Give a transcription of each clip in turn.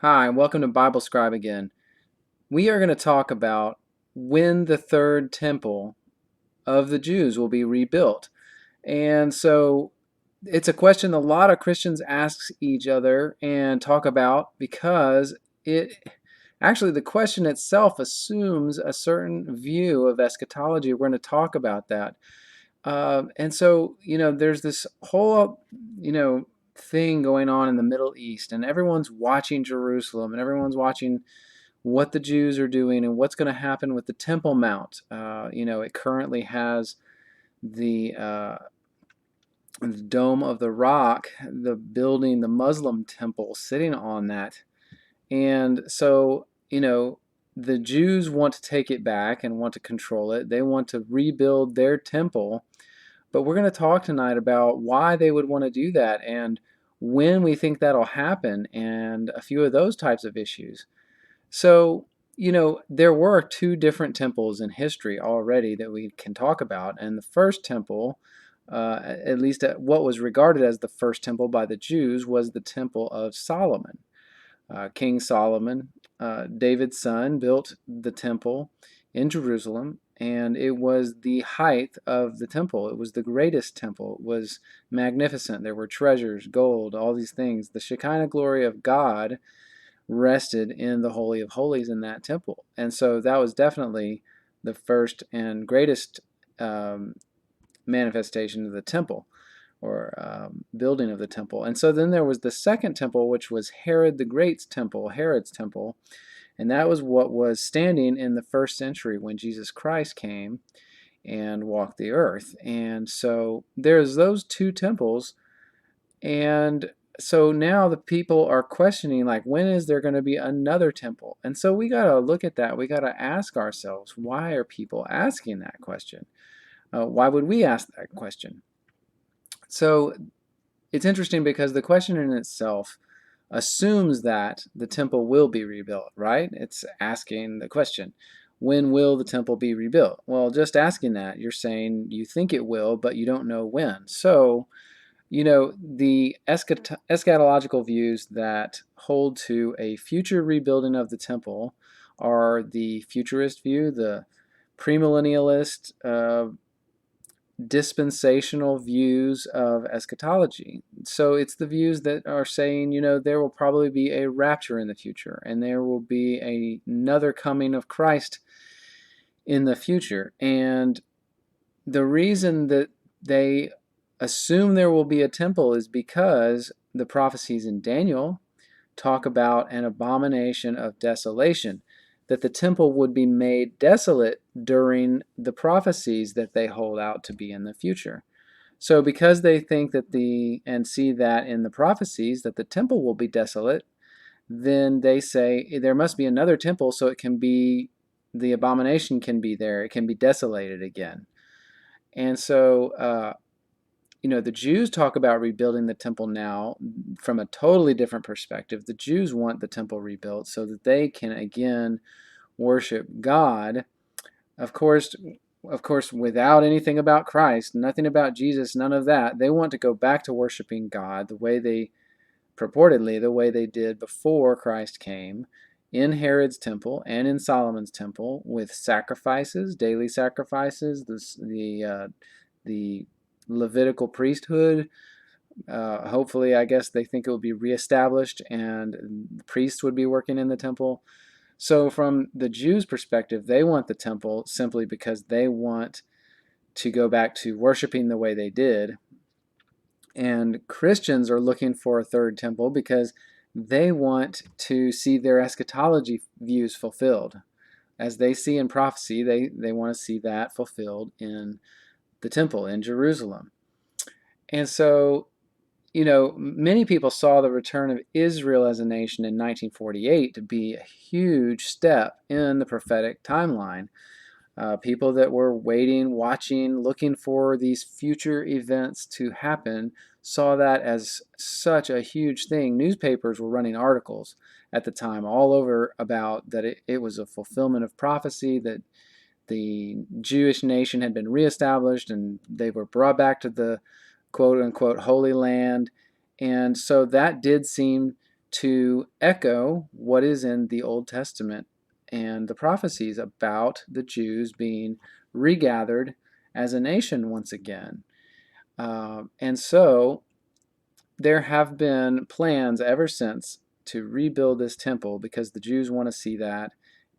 Hi, and welcome to Bible Scribe again. We are going to talk about when the third temple of the Jews will be rebuilt. And so it's a question a lot of Christians ask each other and talk about because it actually the question itself assumes a certain view of eschatology. We're going to talk about that. And so, there's this whole, thing going on in the Middle East, and everyone's watching Jerusalem, and everyone's watching what the Jews are doing and what's going to happen with the Temple Mount. It currently has the Dome of the Rock, the building, the Muslim temple sitting on that. And so, the Jews want to take it back and want to control it. They want to rebuild their temple, but we're going to talk tonight about why they would want to do that and when we think that'll happen and a few of those types of issues. So, there were two different temples in history already that we can talk about. And the first temple, at least what was regarded as the first temple by the Jews, was the Temple of Solomon. King Solomon, David's son, built the temple in Jerusalem, and it was the height of the temple. It was the greatest temple. It was magnificent. There were treasures, gold, all these things. The Shekinah glory of God rested in the Holy of Holies in that temple. And so that was definitely the first and greatest manifestation of the temple or building of the temple. And so then there was the second temple, which was Herod the Great's temple, Herod's temple. And that was what was standing in the first century when Jesus Christ came and walked the earth. And so there's those two temples. And so now the people are questioning, like, when is there going to be another temple? And so we got to look at that. We got to ask ourselves, why are people asking that question? Why would we ask that question? So it's interesting because the question in itself assumes that the temple will be rebuilt, right? It's asking the question, when will the temple be rebuilt? Well, just asking that, you're saying you think it will, but you don't know when. So, the eschatological views that hold to a future rebuilding of the temple are the futurist view, the premillennialist, dispensational views of eschatology. So it's the views that are saying, there will probably be a rapture in the future and there will be another coming of Christ in the future. And the reason that they assume there will be a temple is because the prophecies in Daniel talk about an abomination of desolation, that the temple would be made desolate during the prophecies that they hold out to be in the future. So because they think and see that in the prophecies that the temple will be desolate, then they say there must be another temple so the abomination can be there, it can be desolated again. And so the Jews talk about rebuilding the temple now from a totally different perspective. The Jews want the temple rebuilt so that they can again worship God. Of course, without anything about Christ, nothing about Jesus, none of that. They want to go back to worshiping God the way they did before Christ came, in Herod's temple and in Solomon's temple, with sacrifices, daily sacrifices, the Levitical priesthood. Hopefully, I guess they think it will be reestablished and the priests would be working in the temple. So, from the Jews' perspective, they want the temple simply because they want to go back to worshiping the way they did. And Christians are looking for a third temple because they want to see their eschatology views fulfilled. As they see in prophecy, they want to see that fulfilled in the temple in Jerusalem. And so, many people saw the return of Israel as a nation in 1948 to be a huge step in the prophetic timeline. People that were waiting, watching, looking for these future events to happen saw that as such a huge thing. Newspapers were running articles at the time all over about that it was a fulfillment of prophecy, that the Jewish nation had been reestablished and they were brought back to the quote unquote Holy Land. And so that did seem to echo what is in the Old Testament and the prophecies about the Jews being regathered as a nation once again. And so there have been plans ever since to rebuild this temple because the Jews want to see that,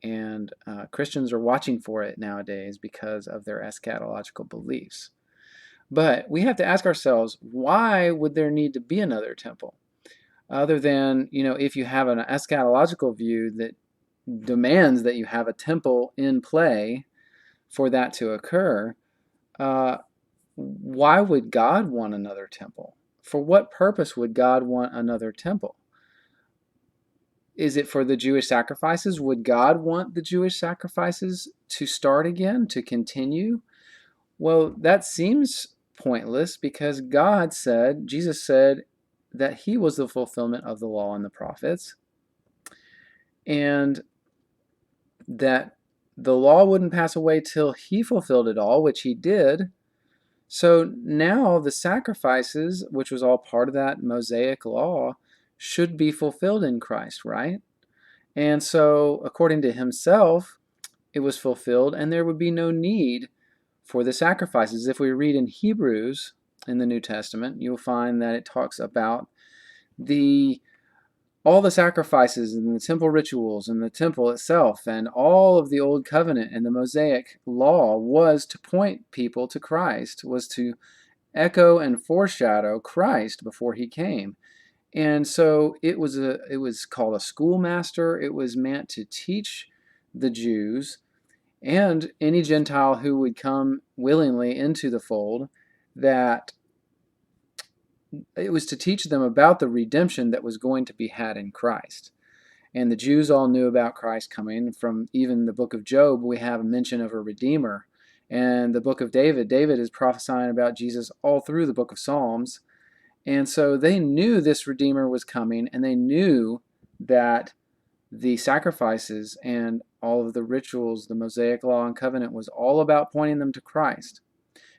and Christians are watching for it nowadays because of their eschatological beliefs. But we have to ask ourselves, why would there need to be another temple? Other than, if you have an eschatological view that demands that you have a temple in play for that to occur, why would God want another temple? For what purpose would God want another temple? Is it for the Jewish sacrifices? Would God want the Jewish sacrifices to start again, to continue? Well, that seems pointless because Jesus said that he was the fulfillment of the law and the prophets, and that the law wouldn't pass away till he fulfilled it all, which he did. So now the sacrifices, which was all part of that Mosaic law, should be fulfilled in Christ, right? And so, according to himself, it was fulfilled, and there would be no need for the sacrifices. If we read in Hebrews in the New Testament, you'll find that it talks about all the sacrifices and the temple rituals and the temple itself, and all of the Old Covenant and the Mosaic law was to point people to Christ, was to echo and foreshadow Christ before he came. And so it was called a schoolmaster. It was meant to teach the Jews and any Gentile who would come willingly into the fold, that it was to teach them about the redemption that was going to be had in Christ. And the Jews all knew about Christ coming. From even the book of Job, we have a mention of a Redeemer. And the book of David is prophesying about Jesus all through the book of Psalms. And so they knew this Redeemer was coming, and they knew that the sacrifices and all of the rituals, the Mosaic law and covenant, was all about pointing them to Christ.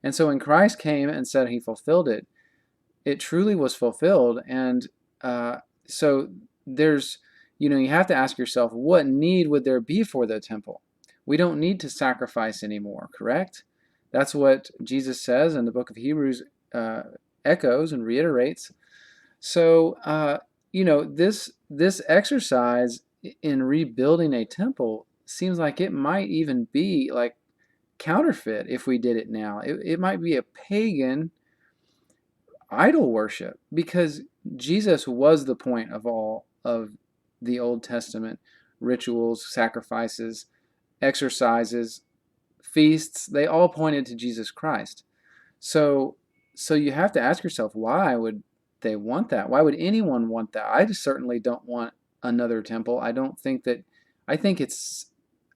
And so when Christ came and said he fulfilled it, it truly was fulfilled. And so there's, you have to ask yourself, what need would there be for the temple? We don't need to sacrifice anymore, correct? That's what Jesus says, and the book of Hebrews echoes and reiterates. So, this exercise in rebuilding a temple seems like it might even be like counterfeit if we did it now. It might be a pagan idol worship, because Jesus was the point of all of the Old Testament rituals, sacrifices, exercises, feasts. They all pointed to Jesus Christ. So you have to ask yourself, why would they want that? Why would anyone want that? I just certainly don't want another temple. I think it's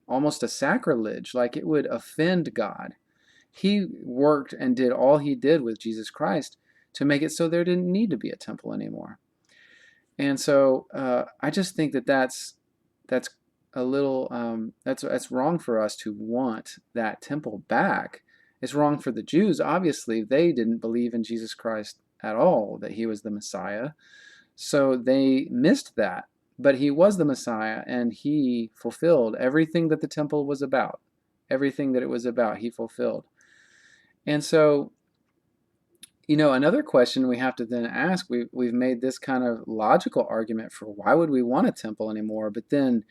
almost a sacrilege. Like, it would offend God. He worked and did all he did with Jesus Christ to make it so there didn't need to be a temple anymore. And so I just think that's a little that's wrong for us to want that temple back. It's wrong for the Jews. Obviously, they didn't believe in Jesus Christ at all, that he was the Messiah. So they missed that. But he was the Messiah, and he fulfilled everything that the temple was about. Everything that it was about, he fulfilled. And so, another question we have to then ask, we've made this kind of logical argument for why would we want a temple anymore, but then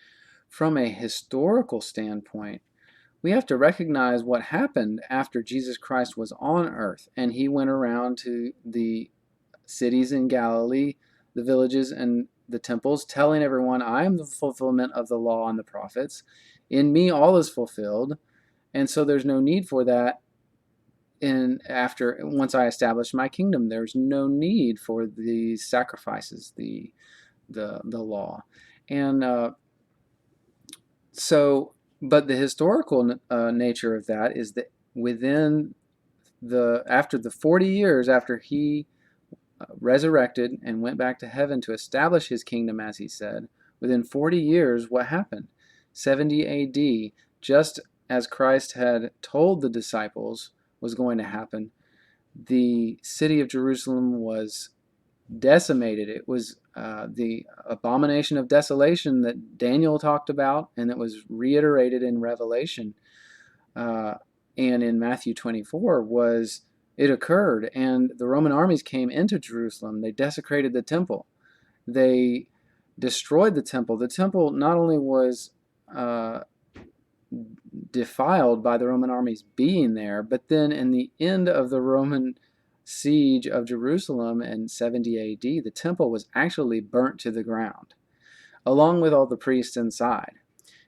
from a historical standpoint, we have to recognize what happened after Jesus Christ was on earth and he went around to the cities in Galilee, the villages and the temples, telling everyone, I am the fulfillment of the law and the prophets. In me all is fulfilled. And so there's no need for that. And once I establish my kingdom, there's no need for the sacrifices, the law. And but the historical nature of that is that after the 40 years after he resurrected and went back to heaven to establish his kingdom, as he said, within 40 years, what happened? 70 AD, just as Christ had told the disciples was going to happen, the city of Jerusalem was decimated. It was the abomination of desolation that Daniel talked about and that was reiterated in Revelation and in Matthew 24 was it occurred, and the Roman armies came into Jerusalem. They desecrated the temple. They destroyed the temple. The temple not only was defiled by the Roman armies being there, but then in the end of the Roman siege of Jerusalem in 70 AD, the temple was actually burnt to the ground, along with all the priests inside.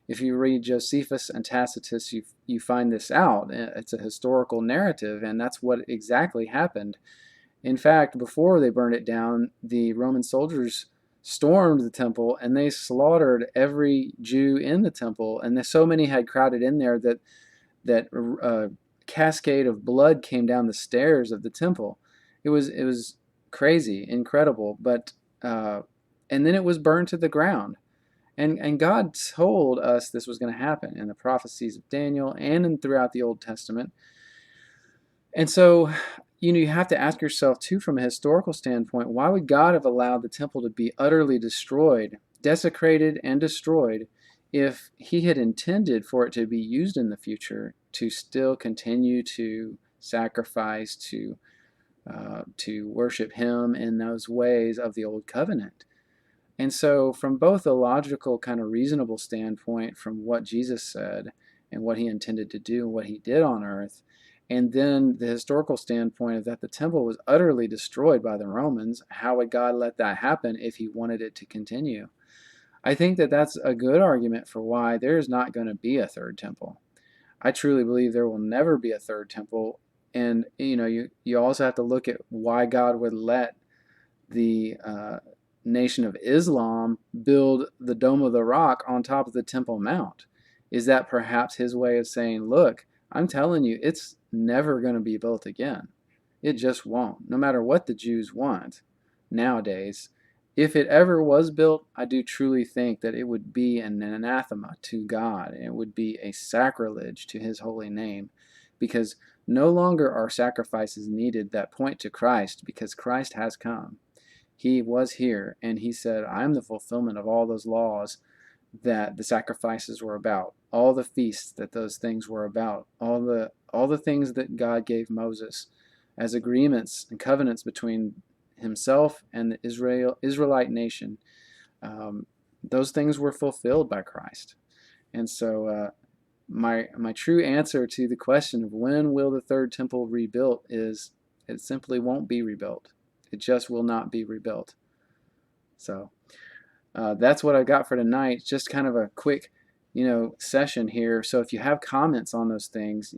If you read Josephus and Tacitus, you find this out. It's a historical narrative, and that's what exactly happened. In fact, before they burned it down, the Roman soldiers stormed the temple and they slaughtered every Jew in the temple, and so many had crowded in there that cascade of blood came down the stairs of the temple. It was crazy, incredible, but and then it was burned to the ground. And God told us this was going to happen in the prophecies of Daniel and throughout the Old Testament. And so, you have to ask yourself, too, from a historical standpoint, why would God have allowed the temple to be utterly destroyed, desecrated and destroyed, if he had intended for it to be used in the future to still continue to sacrifice, to worship him in those ways of the Old Covenant? And so from both a logical kind of reasonable standpoint from what Jesus said and what he intended to do and what he did on earth, and then the historical standpoint of that the temple was utterly destroyed by the Romans, how would God let that happen if he wanted it to continue? I think that that's a good argument for why there is not going to be a third temple. I truly believe there will never be a third temple. And you also have to look at why God would let the Nation of Islam build the Dome of the Rock on top of the Temple Mount. Is that perhaps his way of saying, look, I'm telling you, it's never going to be built again. It just won't, no matter what the Jews want nowadays. If it ever was built, I do truly think that it would be an anathema to God. It would be a sacrilege to his holy name, because no longer are sacrifices needed that point to Christ, because Christ has come. He was here, and he said, I am the fulfillment of all those laws that the sacrifices were about, all the feasts that those things were about, all the things that God gave Moses as agreements and covenants between himself and the Israelite nation. Those things were fulfilled by Christ. And so my true answer to the question of when will the third temple be rebuilt is it simply won't be rebuilt. It just will not be rebuilt. So that's what I got for tonight. Just kind of a quick, session here. So if you have comments on those things,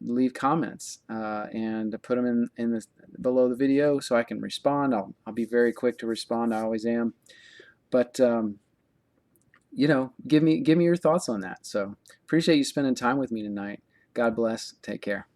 leave comments and put them in the below the video so I can respond. I'll be very quick to respond. I always am. But give me your thoughts on that. So appreciate you spending time with me tonight. God bless. Take care.